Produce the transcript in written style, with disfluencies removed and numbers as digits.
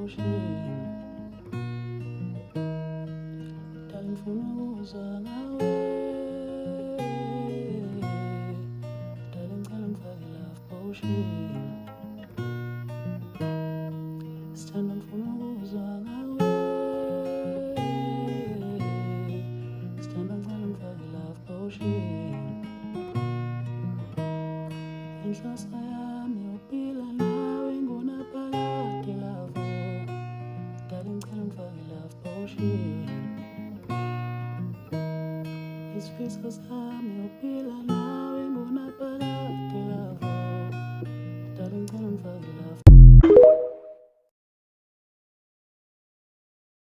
potion. Darling, ngifuna ukuzwa ngawe. Darling, ngicela ngifake love potion. Sithando, ngifuna ukuzwa ngawe. Sithando, ngicela ngifake love potion. Inhloso yami ukuphila nawe ngunaphakade lavo. Darling, ngicela ngifake love potion. Isifiso sami